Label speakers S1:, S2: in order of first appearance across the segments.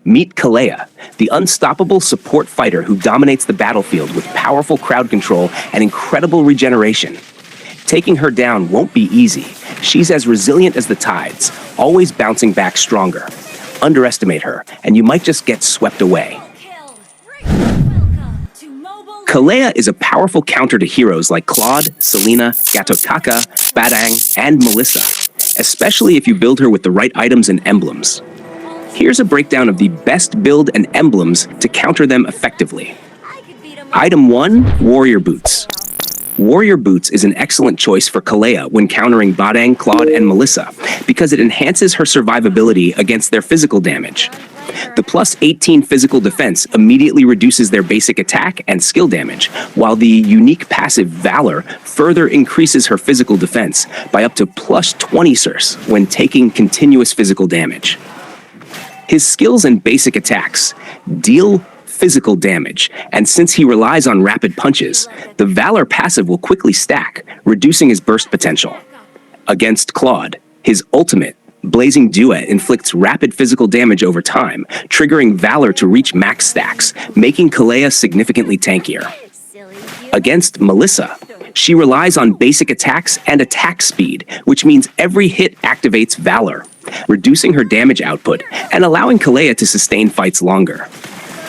S1: Meet Kalea, the unstoppable support fighter who dominates the battlefield with powerful crowd control and incredible regeneration. Taking her down won't be easy. She's as resilient as the tides, always bouncing back stronger. Underestimate her, and you might just get swept away. Kalea is a powerful counter to heroes like Claude, Selena, Gatotkaca, Badang, and Melissa, especially if you build her with the right items and emblems. Here's a breakdown of the best build and emblems to counter them effectively. Item 1, Warrior Boots. Warrior Boots is an excellent choice for Kalea when countering Badang, Claude, and Melissa because it enhances her survivability against their physical damage. The plus 18 physical defense immediately reduces their basic attack and skill damage, while the unique passive Valor further increases her physical defense by up to plus 20 Circe when taking continuous physical damage. His skills and basic attacks deal physical damage, and since he relies on rapid punches, the Valor passive will quickly stack, reducing his burst potential. Against Claude, his ultimate, Blazing Duet, inflicts rapid physical damage over time, triggering Valor to reach max stacks, making Kalea significantly tankier. Against Melissa, she relies on basic attacks and attack speed, which means every hit activates Valor, reducing her damage output and allowing Kalea to sustain fights longer.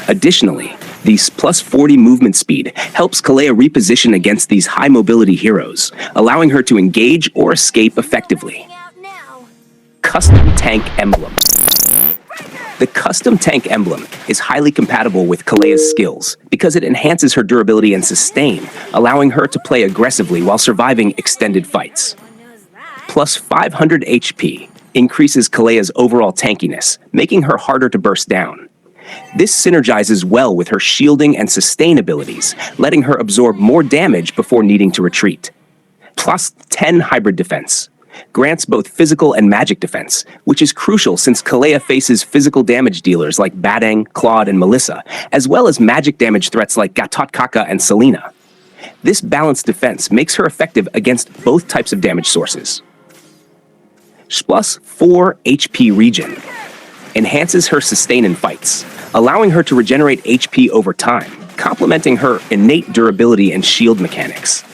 S1: Additionally, the plus 40 movement speed helps Kalea reposition against these high mobility heroes, allowing her to engage or escape effectively. Custom Tank Emblem. The Custom Tank Emblem is highly compatible with Kalea's skills because it enhances her durability and sustain, allowing her to play aggressively while surviving extended fights. Plus 500 HP increases Kalea's overall tankiness, making her harder to burst down. This synergizes well with her shielding and sustain abilities, letting her absorb more damage before needing to retreat. Plus 10 hybrid defense grants both physical and magic defense, which is crucial since Kalea faces physical damage dealers like Badang, Claude, and Melissa, as well as magic damage threats like Gatotkaca and Selena. This balanced defense makes her effective against both types of damage sources. Plus 4 HP regen enhances her sustain in fights, allowing her to regenerate HP over time, complementing her innate durability and shield mechanics.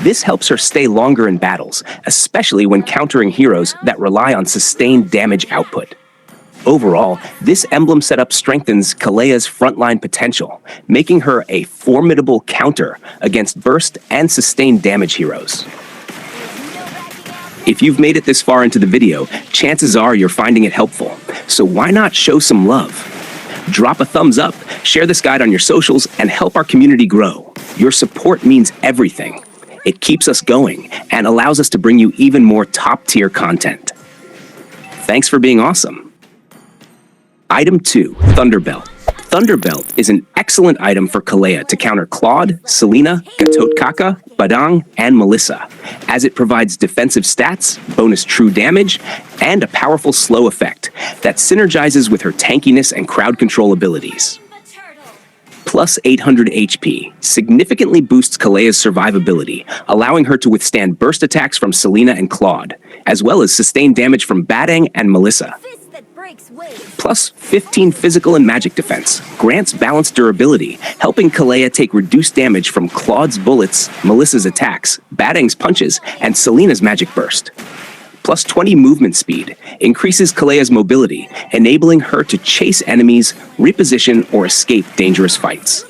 S1: This helps her stay longer in battles, especially when countering heroes that rely on sustained damage output. Overall, this emblem setup strengthens Kalea's frontline potential, making her a formidable counter against burst and sustained damage heroes. If you've made it this far into the video, chances are you're finding it helpful, so why not show some love? Drop a thumbs up, share this guide on your socials, and help our community grow. Your support means everything. It keeps us going and allows us to bring you even more top-tier content. Thanks for being awesome. Item 2, Thunderbelt. Thunderbelt is an excellent item for Kalea to counter Claude, Selena, Gatotkaca, Badang, and Melissa, as it provides defensive stats, bonus true damage, and a powerful slow effect that synergizes with her tankiness and crowd control abilities. Plus 800 HP significantly boosts Kalea's survivability, allowing her to withstand burst attacks from Selena and Claude, as well as sustain damage from Badang and Melissa. Plus 15 physical and magic defense grants balanced durability, helping Kalea take reduced damage from Claude's bullets, Melissa's attacks, Badang's punches, and Selena's magic burst. Plus 20 movement speed increases Kalea's mobility, enabling her to chase enemies, reposition, or escape dangerous fights.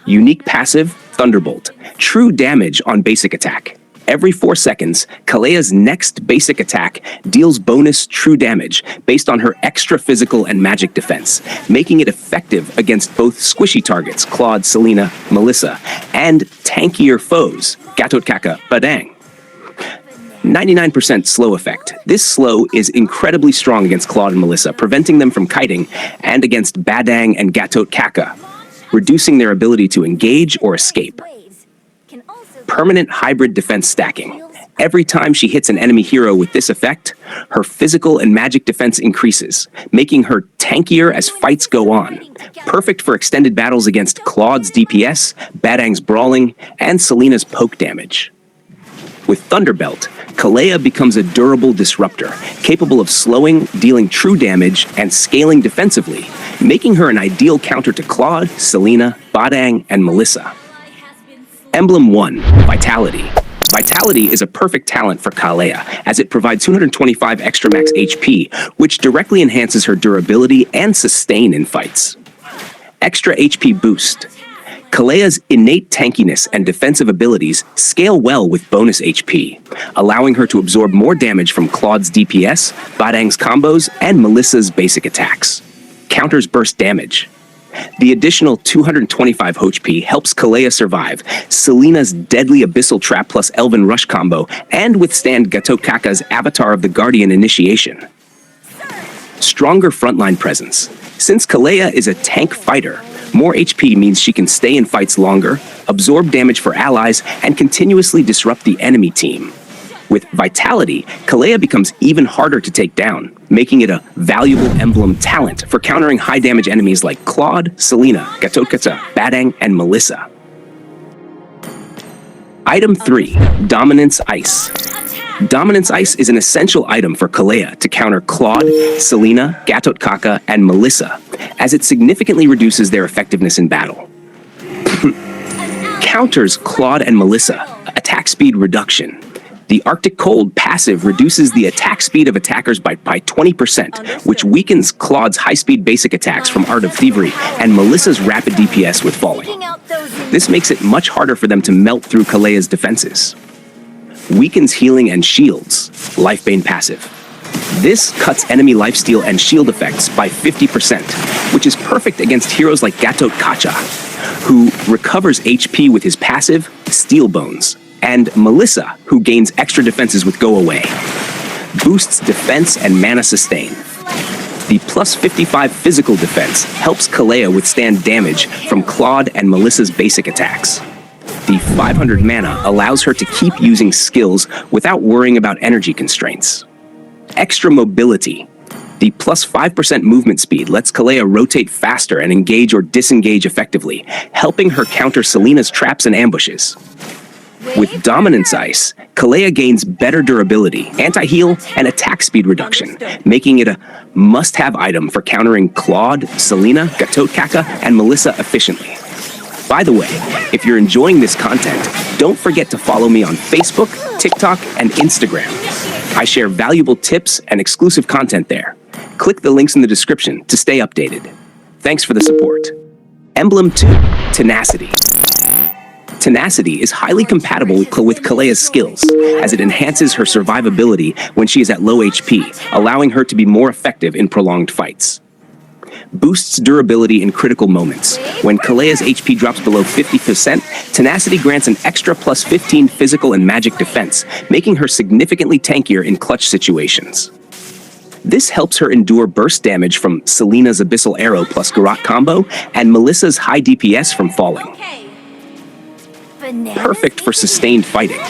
S1: Unique passive, Thunderbolt. True damage on basic attack. Every 4 seconds, Kalea's next basic attack deals bonus true damage based on her extra physical and magic defense, making it effective against both squishy targets, Claude, Selena, Melissa, and tankier foes, Gatotkaca, Badang. 99% slow effect. This slow is incredibly strong against Claude and Melissa, preventing them from kiting, and against Badang and Gatotkaca, reducing their ability to engage or escape. Permanent hybrid defense stacking. Every time she hits an enemy hero with this effect, her physical and magic defense increases, making her tankier as fights go on. Perfect for extended battles against Claude's DPS, Badang's brawling, and Selena's poke damage. With Thunderbelt, Kalea becomes a durable disruptor, capable of slowing, dealing true damage, and scaling defensively, making her an ideal counter to Claude, Selena, Badang, and Melissa. Emblem 1, Vitality. Vitality is a perfect talent for Kalea, as it provides 225 extra max HP, which directly enhances her durability and sustain in fights. Extra HP Boost. Kalea's innate tankiness and defensive abilities scale well with bonus HP, allowing her to absorb more damage from Claude's DPS, Badang's combos, and Melissa's basic attacks. Counters burst damage. The additional 225 HP helps Kalea survive Selena's deadly Abyssal Trap plus Elven Rush combo and withstand Gatotkaca's Avatar of the Guardian initiation. Stronger frontline presence. Since Kalea is a tank fighter, more HP means she can stay in fights longer, absorb damage for allies, and continuously disrupt the enemy team. With Vitality, Kalea becomes even harder to take down, making it a valuable emblem talent for countering high-damage enemies like Claude, Selena, Gatotkaca, Badang, and Melissa. Item 3, Dominance Ice. Dominance Ice is an essential item for Kalea to counter Claude, Selena, Gatotkaca, and Melissa, as it significantly reduces their effectiveness in battle. Counters Claude and Melissa, attack speed reduction. The Arctic Cold passive reduces the attack speed of attackers by 20%, which weakens Claude's high-speed basic attacks from Art of Thievery and Melissa's rapid DPS with Falling. This makes it much harder for them to melt through Kalea's defenses. Weakens healing and shields, Lifebane passive. This cuts enemy lifesteal and shield effects by 50%, which is perfect against heroes like Gatotkaca, who recovers HP with his passive, Steel Bones, and Melissa, who gains extra defenses with Go Away. Boosts defense and mana sustain. The plus 55 physical defense helps Kalea withstand damage from Claude and Melissa's basic attacks. The 500 mana allows her to keep using skills without worrying about energy constraints. Extra mobility. The plus 5% movement speed lets Kalea rotate faster and engage or disengage effectively, helping her counter Selena's traps and ambushes. With Dominance Ice, Kalea gains better durability, anti-heal, and attack speed reduction, making it a must-have item for countering Claude, Selena, Gatotkaca, and Melissa efficiently. By the way, if you're enjoying this content, don't forget to follow me on Facebook, TikTok, and Instagram. I share valuable tips and exclusive content there. Click the links in the description to stay updated. Thanks for the support. Emblem 2, Tenacity. Tenacity is highly compatible with Kalea's skills, as it enhances her survivability when she is at low HP, allowing her to be more effective in prolonged fights. Boosts durability in critical moments. When Kalea's HP drops below 50%, Tenacity grants an extra plus 15 physical and magic defense, making her significantly tankier in clutch situations. This helps her endure burst damage from Selena's Abyssal Arrow plus Garrote combo and Melissa's high DPS from Falling. Perfect for sustained fighting.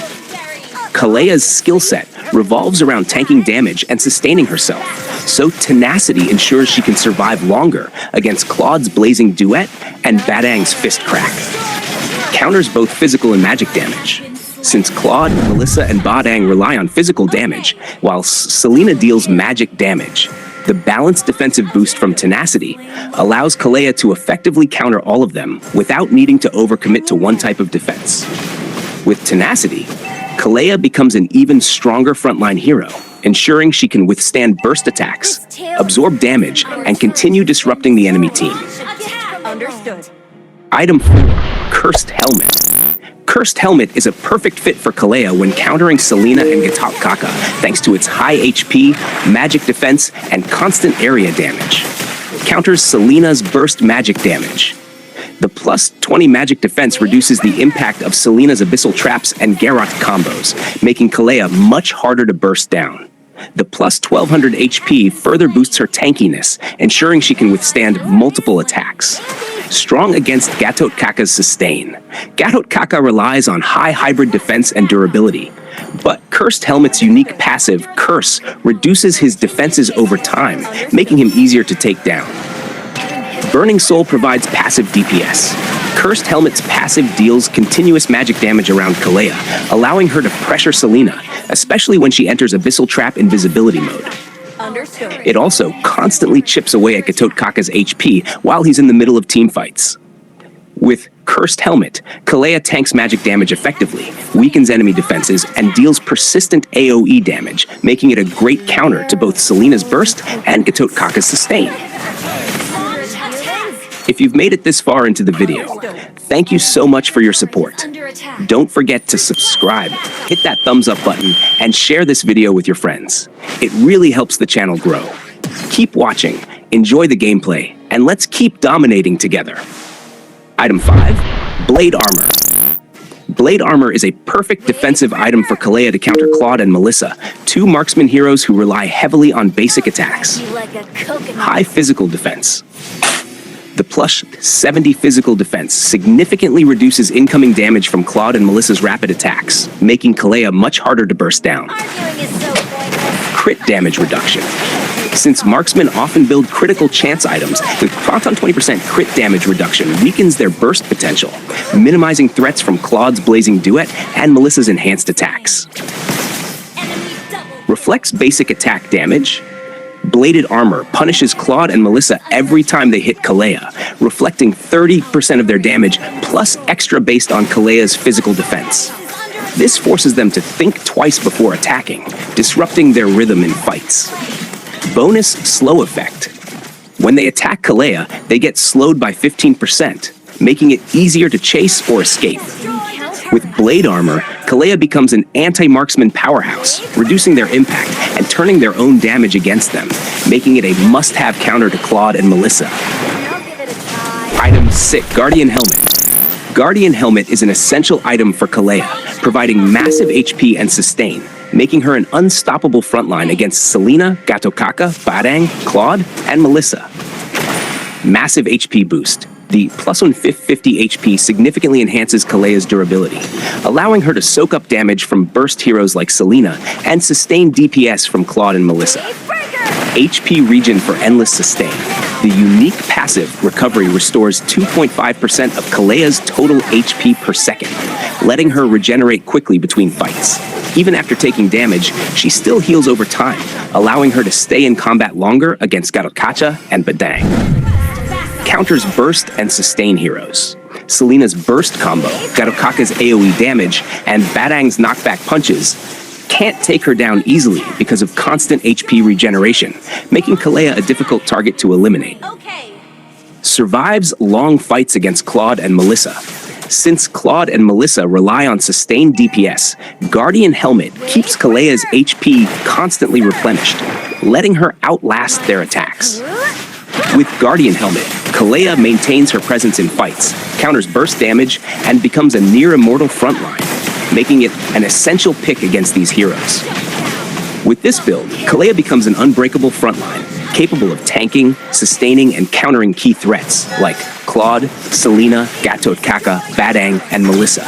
S1: Kalea's skill set revolves around tanking damage and sustaining herself, so Tenacity ensures she can survive longer against Claude's Blazing Duet and Badang's Fist Crack. Counters both physical and magic damage. Since Claude, Melissa, and Badang rely on physical damage, while Selena deals magic damage, the balanced defensive boost from Tenacity allows Kalea to effectively counter all of them without needing to overcommit to one type of defense. With Tenacity, Kalea becomes an even stronger frontline hero, ensuring she can withstand burst attacks, absorb damage, and continue disrupting the enemy team.
S2: Understood.
S1: Item 4, Cursed Helmet. Cursed Helmet is a perfect fit for Kalea when countering Selena and Gatotkaca, thanks to its high HP, magic defense, and constant area damage. Counters Selena's burst magic damage. The plus 20 magic defense reduces the impact of Selena's Abyssal Traps and Garrote combos, making Kalea much harder to burst down. The plus 1200 HP further boosts her tankiness, ensuring she can withstand multiple attacks. Strong against Gatotkaca's sustain. Gatotkaca relies on high hybrid defense and durability, but Cursed Helmet's unique passive, Curse, reduces his defenses over time, making him easier to take down. Burning Soul provides passive DPS. Cursed Helmet's passive deals continuous magic damage around Kalea, allowing her to pressure Selena, especially when she enters Abyssal Trap invisibility mode.
S2: Understood.
S1: It also constantly chips away at Gatotkaca's HP while he's in the middle of teamfights. With Cursed Helmet, Kalea tanks magic damage effectively, weakens enemy defenses, and deals persistent AoE damage, making it a great counter to both Selena's burst and Gatotkaca's sustain. If you've made it this far into the video, thank you so much for your support. Don't forget to subscribe, hit that thumbs up button, and share this video with your friends. It really helps the channel grow. Keep watching, enjoy the gameplay, and let's keep dominating together. Item 5, Blade Armor. Blade Armor is a perfect defensive item for Kalea to counter Claude and Melissa, two marksman heroes who rely heavily on basic attacks. High physical defense. The plush 70 physical defense significantly reduces incoming damage from Claude and Melissa's rapid attacks, making Kalea much harder to burst down. Crit damage reduction. Since marksmen often build critical chance items, the Proton 20% crit damage reduction weakens their burst potential, minimizing threats from Claude's Blazing Duet and Melissa's enhanced attacks. Reflects basic attack damage. Bladed Armor punishes Claude and Melissa every time they hit Kalea, reflecting 30% of their damage plus extra based on Kalea's physical defense. This forces them to think twice before attacking, disrupting their rhythm in fights. Bonus Slow Effect. When they attack Kalea, they get slowed by 15%, making it easier to chase or escape. With Blade Armor, Kalea becomes an anti-marksman powerhouse, reducing their impact and turning their own damage against them, making it a must-have counter to Claude and Melissa. Item 6, Guardian Helmet. Guardian Helmet is an essential item for Kalea, providing massive HP and sustain, making her an unstoppable frontline against Selena, Gatotkaca, Badang, Claude, and Melissa. Massive HP boost. The plus 150 HP significantly enhances Kalea's durability, allowing her to soak up damage from burst heroes like Selena and sustain DPS from Claude and Melissa. HP regen for endless sustain. The unique passive recovery restores 2.5% of Kalea's total HP per second, letting her regenerate quickly between fights. Even after taking damage, she still heals over time, allowing her to stay in combat longer against Gatotkaca and Badang. Counters burst and sustain heroes. Selena's burst combo, Gatotkaca's AoE damage, and Badang's knockback punches can't take her down easily because of constant HP regeneration, making Kalea a difficult target to eliminate. Survives long fights against Claude and Melissa. Since Claude and Melissa rely on sustained DPS, Guardian Helmet keeps Kalea's HP constantly replenished, letting her outlast their attacks. With Guardian Helmet, Kalea maintains her presence in fights, counters burst damage, and becomes a near-immortal frontline, making it an essential pick against these heroes. With this build, Kalea becomes an unbreakable frontline, capable of tanking, sustaining, and countering key threats like Claude, Selena, Gatotkaca, Badang, and Melissa.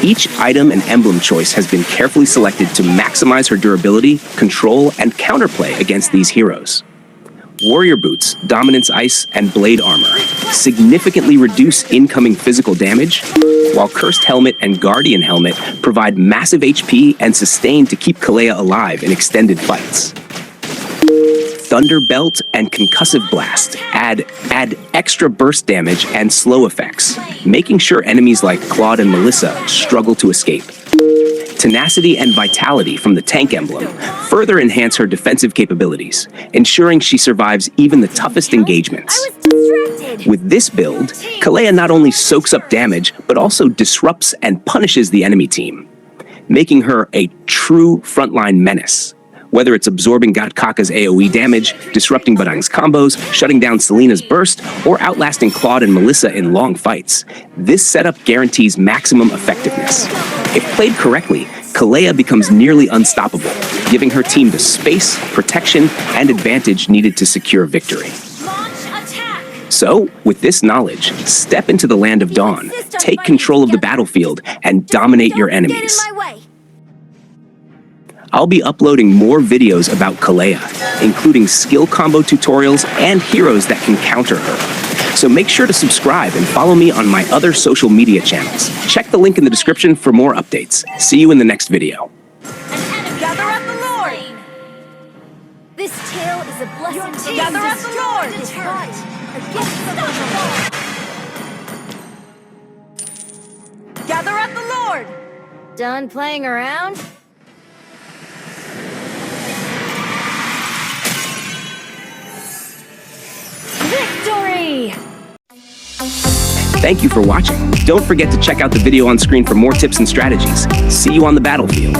S1: Each item and emblem choice has been carefully selected to maximize her durability, control, and counterplay against these heroes. Warrior Boots, Dominance Ice, and Blade Armor significantly reduce incoming physical damage, while Cursed Helmet and Guardian Helmet provide massive HP and sustain to keep Kalea alive in extended fights. Thunder Belt and Concussive Blast add extra burst damage and slow effects, making sure enemies like Claude and Melissa struggle to escape. Tenacity and Vitality from the Tank Emblem further enhance her defensive capabilities, ensuring she survives even the toughest engagements. With this build, Kalea not only soaks up damage, but also disrupts and punishes the enemy team, making her a true frontline menace. Whether it's absorbing Gatotkaca's AoE damage, disrupting Badang's combos, shutting down Selena's burst, or outlasting Claude and Melissa in long fights, this setup guarantees maximum effectiveness. If played correctly, Kalea becomes nearly unstoppable, giving her team the space, protection, and advantage needed to secure victory. So, with this knowledge, step into the land of Dawn, take control of the battlefield, and dominate your enemies. I'll be uploading more videos about Kalea, including skill combo tutorials and heroes that can counter her. So make sure to subscribe and follow me on my other social media channels. Check the link in the description for more updates. See you in the next video.
S2: Gather up the Lord!
S3: This tale is a blessing to
S2: Gather up the Lord!
S3: a gift from the Lord.
S2: Gather up the Lord!
S3: Done playing around? Victory!
S1: Thank you for watching. Don't forget to check out the video on screen for more tips and strategies. See you on the battlefield.